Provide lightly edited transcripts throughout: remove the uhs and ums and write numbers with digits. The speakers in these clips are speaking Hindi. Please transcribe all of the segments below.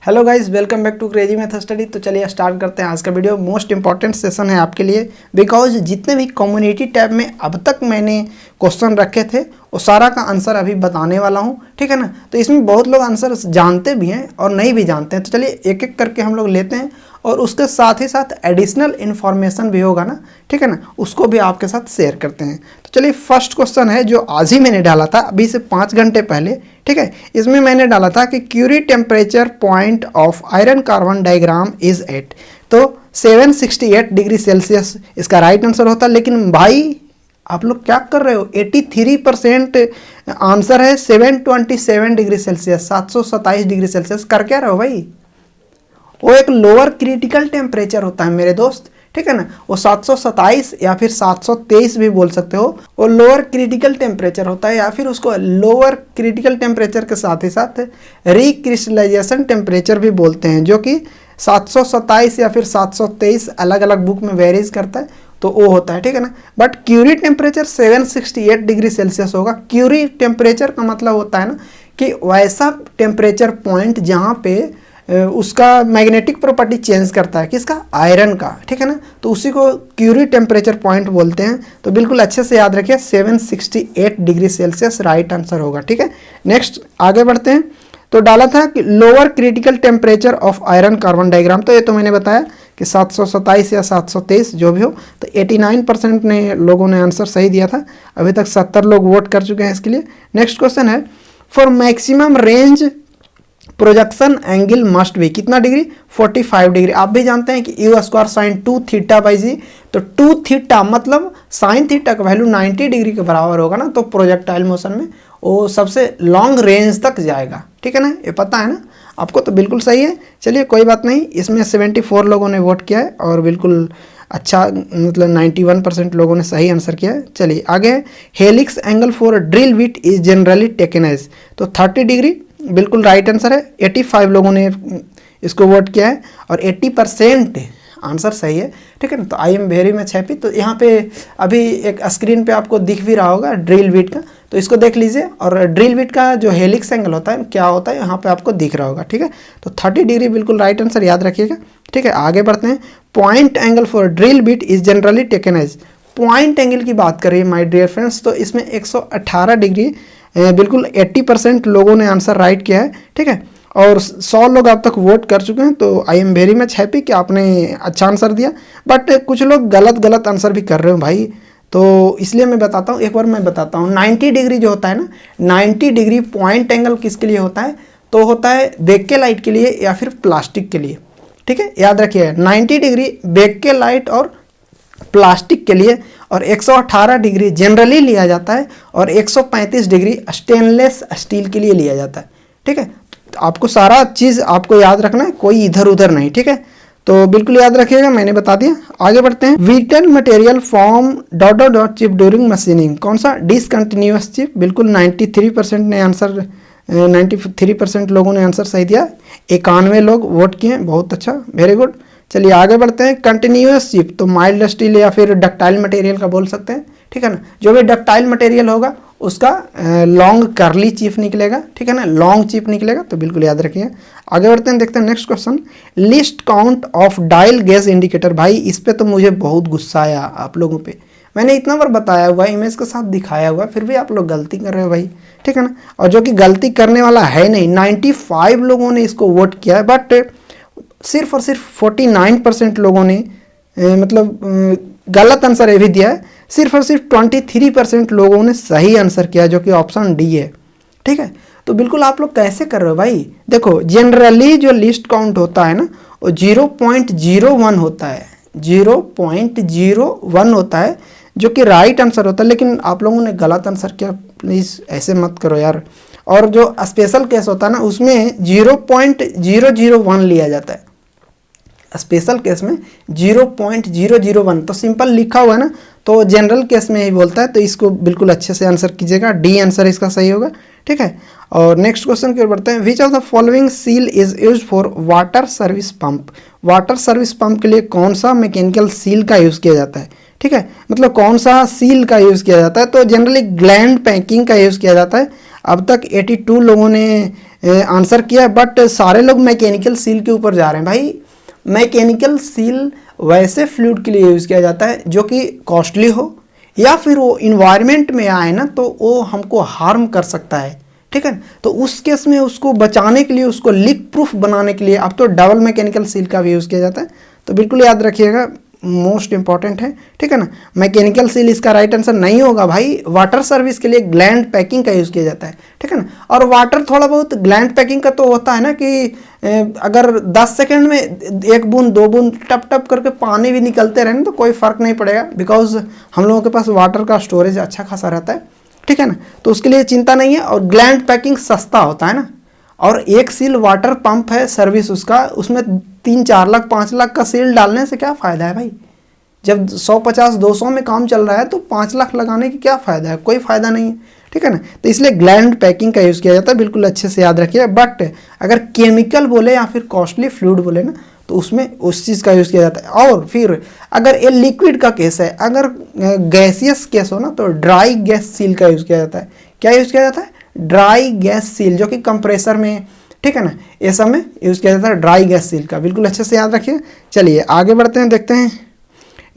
Hello guys, welcome back to crazy math study. तो चलिए स्टार्ट करते हैं आज का वीडियो। मोस्ट इंपॉर्टेंट सेशन है आपके लिए, बिकॉज जितने भी कम्युनिटी टैब में अब तक मैंने क्वेश्चन रखे थे वो सारा का आंसर अभी बताने वाला हूँ, ठीक है ना। तो इसमें बहुत लोग आंसर जानते भी हैं और नहीं भी जानते हैं, तो चलिए एक एक करके हम लोग लेते हैं और उसके साथ ही साथ एडिशनल इन्फॉर्मेशन भी होगा ना, ठीक है ना, उसको भी आपके साथ शेयर करते हैं। तो चलिए फर्स्ट क्वेश्चन है जो आज ही मैंने डाला था, अभी से 5 घंटे पहले, ठीक है। इसमें मैंने डाला था कि Curie temperature point of iron carbon diagram is at, तो 768 डिग्री सेल्सियस इसका राइट आंसर होता है। लेकिन भाई आप लोग क्या कर रहे हो, 83% आंसर है 727 डिग्री सेल्सियस, 727 डिग्री सेल्सियस। कर क्या रहे हो भाई, वो एक लोअर क्रिटिकल टेम्परेचर होता है मेरे दोस्त, ठीक है ना। वो 727 या फिर 723 भी बोल सकते हो, वो लोअर क्रिटिकल टेम्परेचर होता है, या फिर उसको लोअर क्रिटिकल टेम्परेचर के साथ ही साथ रिक्रिस्टलाइजेशन टेम्परेचर भी बोलते हैं, जो कि 727 या फिर 723 अलग अलग बुक में वेरीज करता है, तो वो होता है, ठीक है ना। But Curie temperature 768 degree Celsius होगा। क्यूरी टेम्परेचर का मतलब होता है ना कि वैसा टेम्परेचर पॉइंट जहाँ पे उसका मैग्नेटिक प्रॉपर्टी चेंज करता है, किसका, आयरन का, ठीक है ना। तो उसी को क्यूरी टेम्परेचर पॉइंट बोलते हैं। तो बिल्कुल अच्छे से याद रखिए, 768 डिग्री सेल्सियस राइट आंसर होगा, ठीक है। नेक्स्ट आगे बढ़ते हैं। तो डाला था कि lower critical temperature of iron carbon diagram, तो ये तो मैंने बताया कि 727 या 723 जो भी हो। तो 89% ने लोगों ने आंसर सही दिया था। अभी तक 70 लोग वोट कर चुके हैं इसके लिए। नेक्स्ट क्वेश्चन है, for maximum range projection angle must be, कितना डिग्री, 45 डिग्री। आप भी जानते हैं कि u square sine 2 theta by g, तो 2 थीटा मतलब साइन थीटा का वैल्यू 90 डिग्री के बराबर होगा ना, तो प्रोजेक्टाइल मोशन में वो सबसे लॉन्ग रेंज तक जाएगा, ठीक है ना। ये पता है ना आपको, तो बिल्कुल सही है। चलिए कोई बात नहीं, इसमें 74 लोगों ने वोट किया है और बिल्कुल अच्छा, मतलब 91% लोगों ने सही आंसर किया है। चलिए आगे, helix angle for drill bit is generally taken as, तो 30 डिग्री बिल्कुल राइट आंसर है। 85 लोगों ने इसको वोट किया है और 80% आंसर सही है, ठीक है ना। तो I am very much happy. तो यहाँ पे अभी एक स्क्रीन पे आपको दिख भी रहा होगा ड्रिल बिट का, तो इसको देख लीजिए। और ड्रिल बिट का जो हेलिक्स एंगल होता है क्या होता है, यहाँ पे आपको दिख रहा होगा, ठीक है। तो 30 डिग्री बिल्कुल राइट आंसर, याद रखिएगा, ठीक है। आगे बढ़ते हैं। Point angle for drill bit is generally taken as, point angle की बात करिए माय डियर फ्रेंड्स, तो इसमें 118 डिग्री बिल्कुल 80% लोगों ने आंसर राइट किया है, ठीक है। और 100 लोग अब तक वोट कर चुके हैं, तो I am very much happy कि आपने अच्छा आंसर दिया। बट कुछ लोग गलत आंसर भी कर रहे हो भाई, तो इसलिए मैं बताता हूँ, एक बार मैं बताता हूँ। 90 डिग्री जो होता है ना, 90 डिग्री पॉइंट एंगल किसके लिए होता है, तो होता है बेके लाइट के लिए या फिर प्लास्टिक के लिए, ठीक है। याद रखिए 90 डिग्री बेके लाइट और प्लास्टिक के लिए, और 118 डिग्री जनरली लिया जाता है, और 135 डिग्री स्टेनलेस स्टील के लिए लिया जाता है, ठीक है। तो आपको सारा चीज़ आपको याद रखना है, कोई इधर उधर नहीं, ठीक है। तो बिल्कुल याद रखिएगा, मैंने बता दिया। आगे बढ़ते हैं। Brittle material form dot chip during machining, कौन सा, डिसकंटिन्यूअस चिप। बिल्कुल 93% ने आंसर 93% लोगों ने आंसर सही दिया। 91 लोग वोट किए, बहुत अच्छा, वेरी गुड। चलिए आगे बढ़ते हैं। कंटिन्यूअस चिप, तो माइल्ड स्टील या फिर डक्टाइल मटेरियल का बोल सकते हैं, ठीक है ना। जो भी डक्टाइल मटेरियल होगा उसका लॉन्ग कर्ली चिप निकलेगा, ठीक है ना, लॉन्ग चिप निकलेगा, तो बिल्कुल याद रखिए। आगे बढ़ते हैं, देखते हैं next question. List count of dial gas indicator, भाई इस पे तो मुझे बहुत गुस्सा आया आप लोगों पे। मैंने इतना बार बताया हुआ है, इमेज के साथ दिखाया हुआ है, फिर भी आप लोग गलती कर रहे हो भाई, ठीक है ना। और जो कि गलती करने वाला है नहीं, 95 लोगों ने इसको वोट किया है, बट सिर्फ और सिर्फ 49% लोगों ने मतलब गलत आंसर ये भी दिया है। सिर्फ और सिर्फ 23% लोगों ने सही आंसर किया, जो कि ऑप्शन डी है, ठीक है। तो बिल्कुल आप लोग कैसे कर रहे हो भाई, देखो जनरली जो लिस्ट काउंट होता है ना, वो 0.01 होता है, 0.01 होता है, जो कि राइट आंसर होता है। लेकिन आप लोगों ने गलत आंसर किया, प्लीज़ ऐसे मत करो यार। और जो स्पेशल केस होता है ना, उसमें 0.001 लिया जाता है, स्पेशल केस में 0.001, तो सिंपल लिखा हुआ है ना, तो जनरल केस में ही बोलता है। तो इसको बिल्कुल अच्छे से आंसर कीजिएगा, डी आंसर इसका सही होगा, ठीक है। और नेक्स्ट क्वेश्चन की ओर बढ़ते हैं। Which of the following seal is use for water service pump, water service pump के लिए कौन सा मैकेनिकल सील का यूज़ किया जाता है, ठीक है, मतलब कौन सा सील का यूज़ किया जाता है। तो जनरली ग्लैंड पैकिंग का यूज़ किया जाता है। अब तक 82 लोगों ने आंसर किया, बट सारे लोग मैकेनिकल सील के ऊपर जा रहे हैं। भाई मैकेनिकल सील वैसे फ्लूइड के लिए यूज़ किया जाता है जो कि कॉस्टली हो या फिर वो इन्वायरमेंट में आए ना तो वो हमको हार्म कर सकता है, ठीक है। तो उस केस में उसको बचाने के लिए, उसको लीक प्रूफ बनाने के लिए अब तो डबल मैकेनिकल सील का भी यूज़ किया जाता है। तो बिल्कुल याद रखिएगा, मोस्ट इंपॉर्टेंट है, ठीक है ना। मैकेनिकल सील इसका राइट आंसर नहीं होगा भाई। वाटर सर्विस के लिए ग्लैंड पैकिंग का यूज़ किया जाता है, ठीक है ना। और वाटर थोड़ा बहुत ग्लैंड पैकिंग का तो होता है ना कि अगर 10 सेकेंड में 1 बूंद 2 बूंद टप टप करके पानी भी निकलते रहे तो कोई फ़र्क नहीं पड़ेगा, बिकॉज हम लोगों के पास वाटर का स्टोरेज अच्छा खासा रहता है, ठीक है ना। तो उसके लिए चिंता नहीं है। और ग्लैंड पैकिंग सस्ता होता है ना। और एक सील वाटर पंप है सर्विस उसका, उसमें 3-4 लाख 5 लाख का सील डालने से क्या फ़ायदा है भाई। जब 150-200 में काम चल रहा है तो 5 लाख लगाने की क्या फ़ायदा है, कोई फ़ायदा नहीं है, ठीक है ना। तो इसलिए ग्लैंड पैकिंग का यूज़ किया जाता है, बिल्कुल अच्छे से याद रखिए। बट अगर केमिकल बोले या फिर कॉस्टली फ्लूइड बोले ना तो उसमें उस चीज़ का यूज़ किया जाता है। और फिर अगर ये लिक्विड का केस है, अगर गैसियस केस हो ना तो ड्राई गैस सील का यूज़ किया जाता है। क्या यूज़ किया जाता है? ड्राई गैस सील, जो कि कंप्रेसर में, ठीक है ना, ये सब में यूज़ किया जाता है ड्राई गैस सील का। बिल्कुल अच्छे से याद रखिए। चलिए आगे बढ़ते हैं, देखते हैं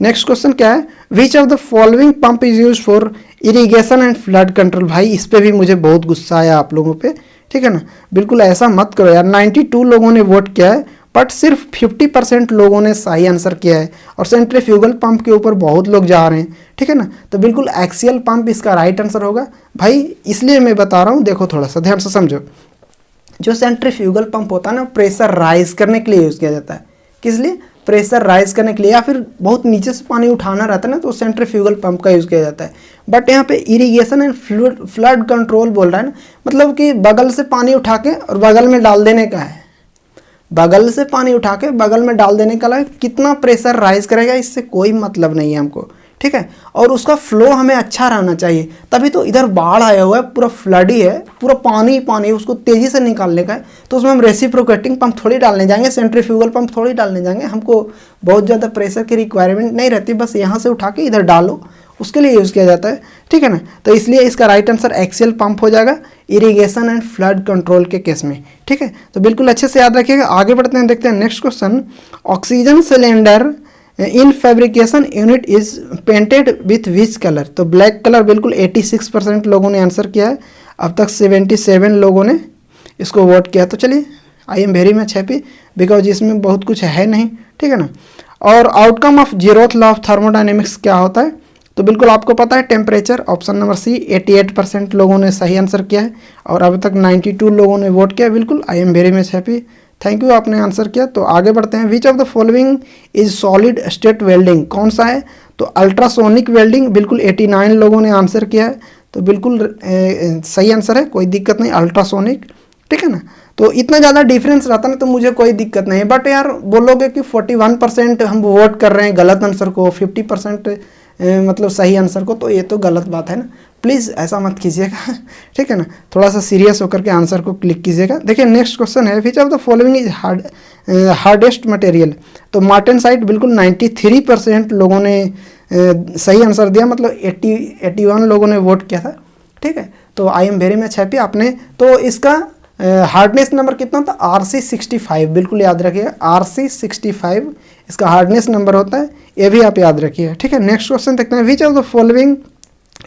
नेक्स्ट क्वेश्चन क्या है। Which of the following pump is use for irrigation and flood control. भाई इस पे भी मुझे बहुत गुस्सा आया आप लोगों पे, ठीक है ना। बिल्कुल ऐसा मत करो यार। 92 लोगों ने वोट किया है बट सिर्फ 50% लोगों ने सही आंसर किया है। और सेंट्रीफ्यूगल पंप के ऊपर बहुत लोग जा रहे हैं, ठीक है ना। तो बिल्कुल एक्सियल पंप इसका राइट आंसर होगा भाई। इसलिए मैं बता रहा हूँ, देखो थोड़ा सा ध्यान से समझो। जो सेंट्रीफ्यूगल पंप होता है ना, प्रेशर राइज करने के लिए यूज़ किया जाता है। किस लिए? प्रेशर राइज करने के लिए, या फिर बहुत नीचे से पानी उठाना रहता है ना तो सेंट्रीफ्यूगल पंप का यूज़ किया जाता है। बट यहाँ पे इरिगेशन एंड फ्लड कंट्रोल बोल रहा है ना, मतलब कि बगल से पानी उठा के और बगल में डाल देने का है। बगल से पानी उठा के बगल में डाल देने का है। कितना प्रेशर राइज करेगा इससे कोई मतलब नहीं है हमको, ठीक है। और उसका फ्लो हमें अच्छा रहना चाहिए। तभी तो इधर बाढ़ आया हुआ है, पूरा फ्लड ही है, पूरा पानी पानी, उसको तेज़ी से निकालने का है। तो उसमें हम रेसिप्रोकेटिंग पंप थोड़ी डालने जाएंगे, सेंट्रीफ्यूगल पंप थोड़ी डालने जाएंगे। हमको बहुत ज़्यादा प्रेशर की रिक्वायरमेंट नहीं रहती, बस यहाँ से उठा के इधर डालो, उसके लिए यूज़ किया जाता है, ठीक है ना। तो इसलिए इसका राइट आंसर एक्सियल पंप हो जाएगा इरिगेशन एंड फ्लड कंट्रोल के केस में, ठीक है। तो बिल्कुल अच्छे से याद रखिएगा। आगे बढ़ते हैं, देखते हैं next question. Oxygen cylinder in fabrication unit is painted with which colour. तो ब्लैक कलर बिल्कुल 86% लोगों ने आंसर किया है। अब तक 77 लोगों ने इसको वोट किया। तो चलिए, आई am very much happy, because इसमें बहुत कुछ है नहीं, ठीक है ना। और outcome of zeroth law of thermodynamics क्या होता है? तो बिल्कुल आपको पता है, टेम्परेचर। ऑप्शन नंबर सी, 88% लोगों ने सही आंसर किया है और अब तक 92 लोगों ने वोट किया। बिल्कुल आई am very much happy, thank you, आपने आंसर किया। तो आगे बढ़ते हैं। Which of the following is solid state welding. कौन सा है? तो अल्ट्रासोनिक वेल्डिंग। बिल्कुल 89 लोगों ने आंसर किया है। तो बिल्कुल सही आंसर है, कोई दिक्कत नहीं, अल्ट्रासोनिक, ठीक है ना। तो इतना ज़्यादा डिफरेंस रहता ना तो मुझे कोई दिक्कत नहीं है। बट यार बोलोगे कि 41% हम वोट कर रहे हैं गलत आंसर को, 50% मतलब सही आंसर को, तो ये तो गलत बात है ना। प्लीज़ ऐसा मत कीजिएगा, ठीक है ना। थोड़ा सा सीरियस होकर के आंसर को क्लिक कीजिएगा। देखिए नेक्स्ट क्वेश्चन है, which of the following is hardest material. तो मार्टेनसाइट बिल्कुल 93% लोगों ने सही आंसर दिया, मतलब 81 लोगों ने वोट किया था, ठीक है। तो I am very much happy आपने। तो इसका हार्डनेस नंबर कितना था? RC65, बिल्कुल याद रखिएगा, RC65 इसका हार्डनेस नंबर होता है, ये भी आप याद रखिएगा, ठीक है। नेक्स्ट क्वेश्चन देखते हैं। Which of the following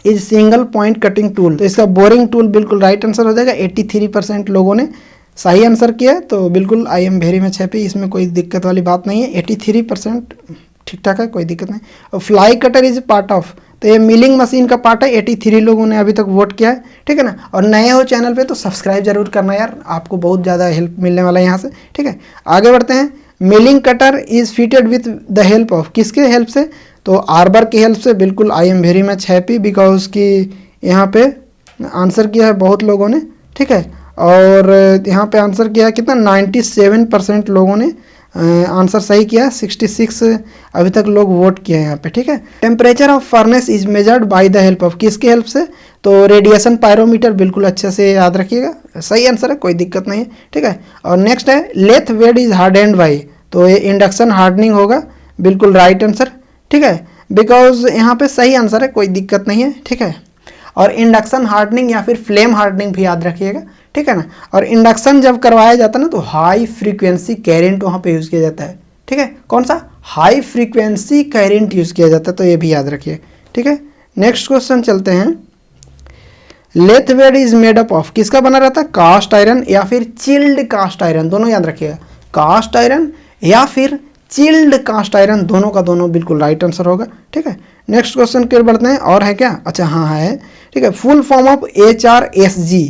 is single point cutting tool. तो इसका बोरिंग टूल बिल्कुल राइट आंसर हो जाएगा। 83% लोगों ने सही आंसर किया है। तो बिल्कुल आई एम वेरी मच हैप्पी, इसमें कोई दिक्कत वाली बात नहीं है। 83% ठीक ठाक है, कोई दिक्कत नहीं। और fly cutter is part of, तो ये मिलिंग मशीन का पार्ट है। 83 लोगों ने अभी तक वोट किया है, ठीक है ना। और नए हो चैनल पे तो सब्सक्राइब जरूर करना यार, आपको बहुत ज़्यादा हेल्प मिलने वाला है यहाँ से, ठीक है। आगे बढ़ते हैं। Milling cutter is fitted with the help of, किसके हेल्प से? तो आर्बर की हेल्प से। बिल्कुल आई am very much happy, because कि यहाँ पे आंसर किया है बहुत लोगों ने, ठीक है। और यहाँ पे आंसर किया है कितना? 97% लोगों ने आंसर सही किया। 66 अभी तक लोग वोट किए हैं यहाँ पे, ठीक है। Temperature of furnace is measured by the help of, किसके हेल्प से? तो रेडिएशन पायरोमीटर, बिल्कुल अच्छे से याद रखिएगा, सही आंसर है, कोई दिक्कत नहीं है, ठीक है। और नेक्स्ट है lathe bed is hardened by, तो ये इंडक्शन हार्डनिंग होगा, बिल्कुल राइट आंसर, ठीक है। बिकॉज यहाँ पे सही आंसर है, कोई दिक्कत नहीं है, ठीक है। और इंडक्शन हार्डनिंग या फिर फ्लेम हार्डनिंग भी याद रखिएगा, ठीक है ना। और इंडक्शन जब करवाया जाता है ना तो हाई फ्रीक्वेंसी करंट वहाँ पे यूज़ किया जाता है, ठीक है। कौन सा? हाई फ्रीक्वेंसी करंट यूज़ किया जाता है, तो ये भी याद रखिए, ठीक है। नेक्स्ट क्वेश्चन चलते हैं। Lathe bed is made up of, किसका बना रहता है? कास्ट आयरन या फिर चिल्ड कास्ट आयरन, दोनों याद रखिएगा। कास्ट आयरन या फिर चिल्ड कास्ट आयरन, दोनों का दोनों बिल्कुल राइट आंसर होगा, ठीक है। नेक्स्ट क्वेश्चन की ओर बढ़ते हैं। और है क्या? अच्छा हाँ है, ठीक है। Full form of HRSG,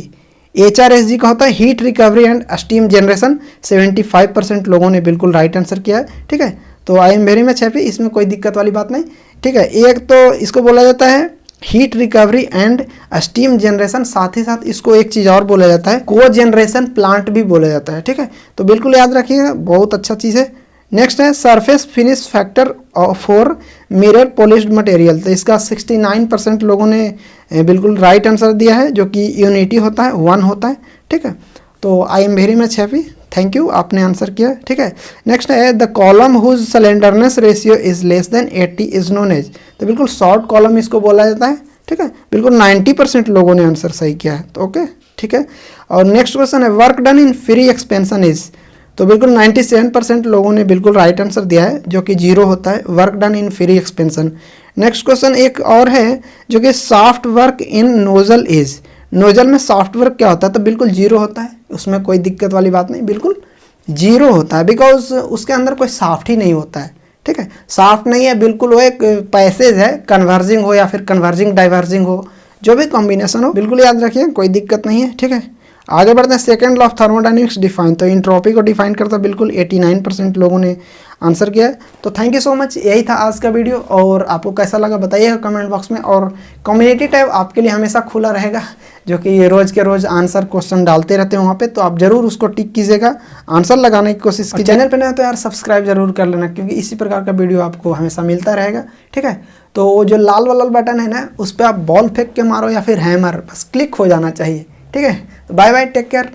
HRSG का होता है heat recovery and steam generation. 75% लोगों ने बिल्कुल राइट आंसर किया है, ठीक है। तो I am very much happy, इसमें कोई दिक्कत वाली बात नहीं, ठीक है। एक तो इसको बोला जाता है heat recovery and steam generation, साथ ही साथ इसको एक चीज़ और बोला जाता है को जनरेशन प्लांट भी बोला जाता है, ठीक है। तो बिल्कुल याद रखिएगा, बहुत अच्छा चीज़ है। नेक्स्ट है surface finish factor for mirror polished material, तो इसका 69% लोगों ने बिल्कुल राइट आंसर दिया है, जो कि यूनिटी होता है, 1 होता है, ठीक है। तो I am very much happy, thank you, आपने आंसर किया, ठीक है। नेक्स्ट है the column whose slenderness ratio is less than 80 is known as, तो बिल्कुल शॉर्ट कॉलम इसको बोला जाता है, ठीक है। बिल्कुल 90% लोगों ने आंसर सही किया है, तो ओके, ठीक है। और नेक्स्ट क्वेश्चन है work done in free expansion is, तो बिल्कुल 97% लोगों ने बिल्कुल राइट आंसर दिया है, जो कि 0 होता है, work done in free expansion. Next question एक और है जो कि soft work in nozzle is, nozzle में सॉफ्ट वर्क क्या होता है? तो बिल्कुल 0 होता है, उसमें कोई दिक्कत वाली बात नहीं, बिल्कुल 0 होता है, बिकॉज उसके अंदर कोई सॉफ्ट ही नहीं होता है, ठीक है। सॉफ्ट नहीं है, बिल्कुल वो एक पैसेज है, कन्वर्जिंग हो या फिर कन्वर्जिंग डाइवर्जिंग हो, जो भी कॉम्बिनेशन हो, बिल्कुल याद रखिए, कोई दिक्कत नहीं है, ठीक है। आगे बढ़ते हैं। Second law of thermodynamics define, तो इंट्रोपी को डिफाइन करता बिल्कुल 89% लोगों ने आंसर किया है। तो थैंक यू सो मच, यही था आज का वीडियो, और आपको कैसा लगा बताइएगा कमेंट बॉक्स में। और कम्युनिटी टैब आपके लिए हमेशा खुला रहेगा, जो कि ये रोज़ के रोज़ आंसर क्वेश्चन डालते रहते हैं वहाँ पे, तो आप जरूर उसको टिक कीजिएगा, आंसर लगाने की कोशिश कीजिए। चैनल पर नहीं तो यार सब्सक्राइब जरूर कर लेना, क्योंकि इसी प्रकार का वीडियो आपको हमेशा मिलता रहेगा, ठीक है। तो जो लाल वाला बटन है ना, उस पर आप बॉल फेंक के मारो या फिर हैमर, बस क्लिक हो जाना चाहिए, ठीक है। तो बाय बाय, टेक केयर।